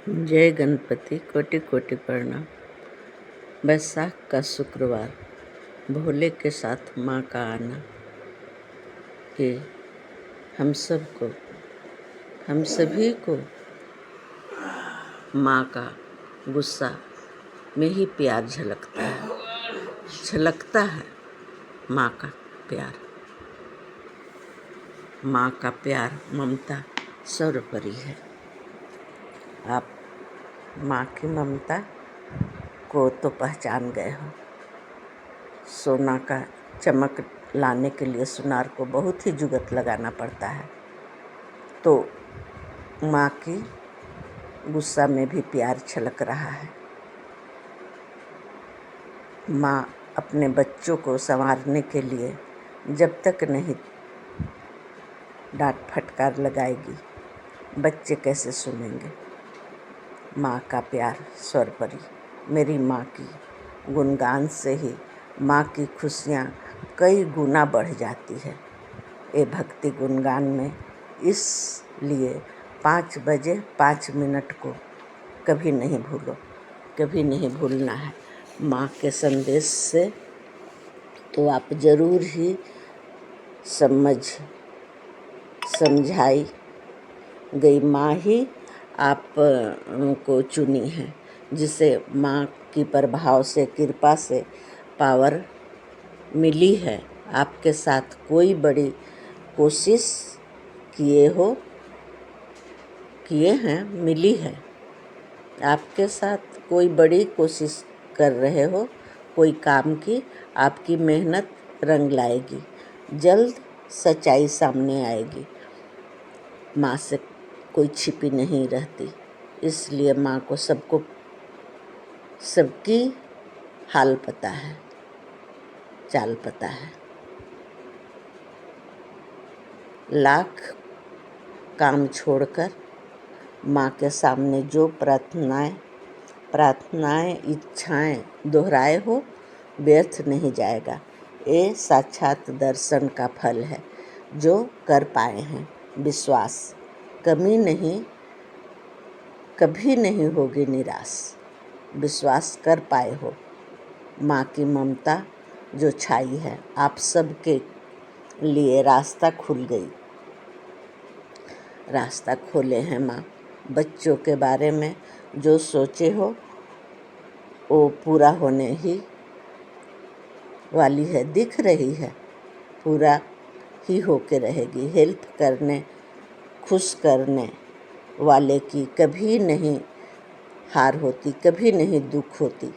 जय गणपति। कोटि कोटि प्रणाम। बैसाख का शुक्रवार, भोले के साथ माँ का आना। कि हम सभी को माँ का गुस्सा में ही प्यार झलकता है। माँ का प्यार, माँ का प्यार, ममता सर्वोपरि है। आप माँ की ममता को तो पहचान गए हो। सोना का चमक लाने के लिए सुनार को बहुत ही जुगत लगाना पड़ता है। तो माँ की गुस्सा में भी प्यार छलक रहा है। माँ अपने बच्चों को संवारने के लिए जब तक नहीं डांट फटकार लगाएगी, बच्चे कैसे सुनेंगे। माँ का प्यार सर्वोपरि। मेरी माँ की गुणगान से ही माँ की खुशियाँ कई गुना बढ़ जाती है। ये भक्ति गुणगान में इसलिए 5 बजे 5 मिनट को कभी नहीं भूलो, कभी नहीं भूलना है। माँ के संदेश से तो आप जरूर ही समझाई गई माँ ही आप को चुनी है, जिसे माँ की प्रभाव से, कृपा से पावर मिली है। आपके साथ कोई बड़ी कोशिश किए हैं, मिली है। आपके साथ कोई बड़ी कोशिश कर रहे हो कोई काम की, आपकी मेहनत रंग लाएगी। जल्द सच्चाई सामने आएगी। माँ से कोई छिपी नहीं रहती, इसलिए माँ को सबकी हाल पता है, चाल पता है। लाख काम छोड़कर माँ के सामने जो प्रार्थनाएं इच्छाएं दोहराए हो, व्यर्थ नहीं जाएगा। ये साक्षात दर्शन का फल है जो कर पाए हैं। विश्वास कभी नहीं होगी निराश। विश्वास कर पाए हो। माँ की ममता जो छाई है, आप सबके लिए रास्ता खोले हैं माँ। बच्चों के बारे में जो सोचे हो वो पूरा होने ही वाली है, दिख रही है, पूरा ही होके रहेगी। हेल्प करने, खुश करने वाले की कभी नहीं हार होती, कभी नहीं दुख होती।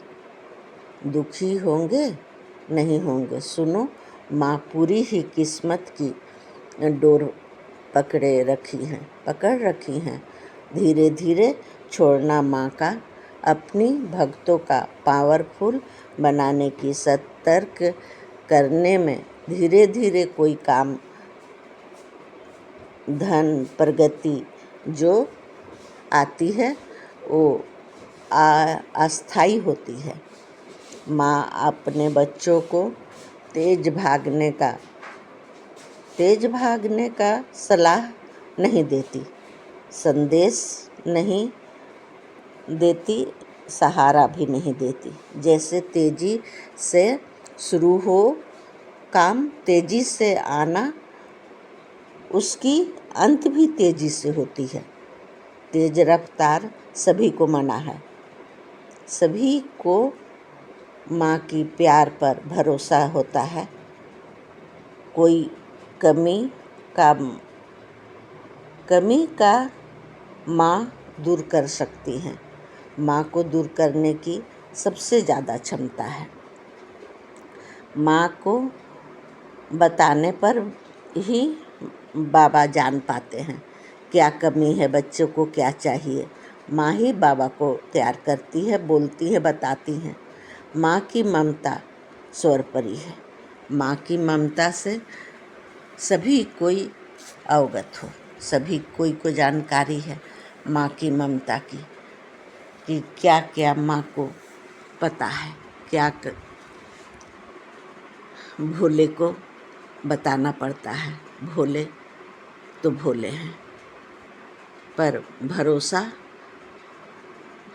दुखी होंगे नहीं होंगे, सुनो, माँ पूरी ही किस्मत की डोर पकड़ रखी हैं। धीरे धीरे छोड़ना माँ का, अपनी भक्तों का पावरफुल बनाने की, सतर्क करने में। धीरे धीरे कोई काम, धन, प्रगति जो आती है वो अस्थायी होती है। माँ अपने बच्चों को तेज भागने का सलाह नहीं देती, संदेश नहीं देती, सहारा भी नहीं देती। जैसे तेजी से शुरू हो काम, तेजी से आना, उसकी अंत भी तेजी से होती है। तेज रफ्तार सभी को मना है। सभी को माँ की प्यार पर भरोसा होता है। कोई कमी का माँ दूर कर सकती हैं। माँ को दूर करने की सबसे ज़्यादा क्षमता है। माँ को बताने पर ही बाबा जान पाते हैं क्या कमी है, बच्चों को क्या चाहिए। माँ ही बाबा को तैयार करती है, बोलती है, बताती हैं। माँ की ममता सर्वोपरि है। माँ की ममता से सभी कोई अवगत हो, सभी कोई को जानकारी है माँ की ममता की, कि क्या क्या माँ को पता है। भोले को बताना पड़ता है। भोले तो भोले हैं, पर भरोसा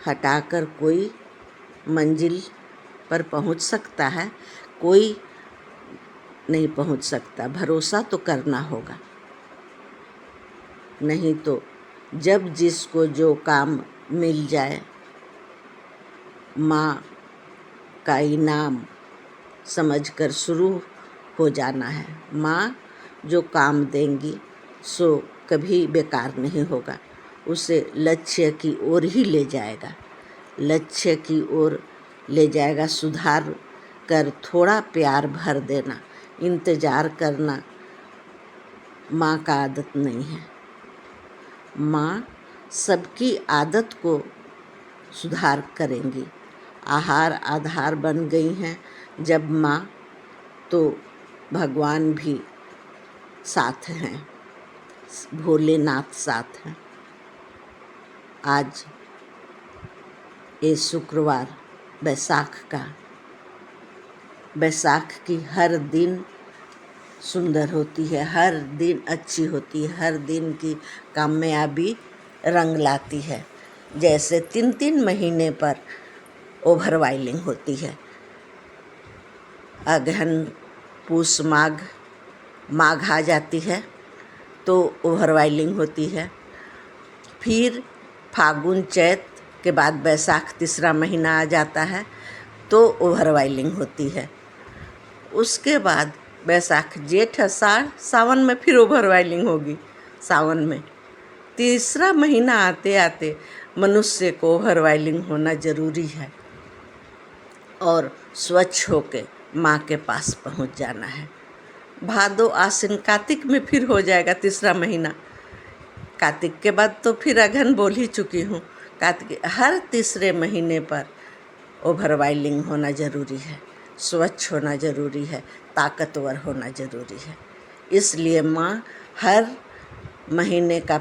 हटाकर कोई मंजिल पर पहुंच सकता है, कोई नहीं पहुंच सकता। भरोसा तो करना होगा, नहीं तो जब जिसको जो काम मिल जाए माँ का इनाम समझकर शुरू हो जाना है। माँ जो काम देंगी सो कभी बेकार नहीं होगा, उसे लक्ष्य की ओर ही ले जाएगा, लक्ष्य की ओर ले जाएगा। सुधार कर थोड़ा प्यार भर देना, इंतज़ार करना माँ का आदत नहीं है। माँ सबकी आदत को सुधार करेंगी। आहार आधार बन गई हैं जब माँ, तो भगवान भी साथ हैं, भोलेनाथ साथ हैं। आज ये शुक्रवार बैसाख का, बैसाख की हर दिन सुंदर होती है, हर दिन अच्छी होती है, हर दिन की कामयाबी रंग लाती है। जैसे 3-3 महीने पर ओवरवाइलिंग होती है। अगहन पूस माघ आ जाती है तो ओवरवाइलिंग होती है। फिर फागुन चैत के बाद बैसाख तीसरा महीना आ जाता है तो ओवरवाइलिंग होती है। उसके बाद बैसाख जेठ आषाढ़ सावन में फिर ओवरवाइलिंग होगी। सावन में तीसरा महीना आते आते मनुष्य को ओवरवाइलिंग होना ज़रूरी है और स्वच्छ होके माँ के पास पहुँच जाना है। भादो आश्विन कार्तिक में फिर हो जाएगा तीसरा महीना। कार्तिक के बाद तो फिर अगहन बोल ही चुकी हूँ। कार्तिक हर तीसरे महीने पर ओवरवाइलिंग होना ज़रूरी है, स्वच्छ होना ज़रूरी है, ताकतवर होना ज़रूरी है। इसलिए माँ हर महीने का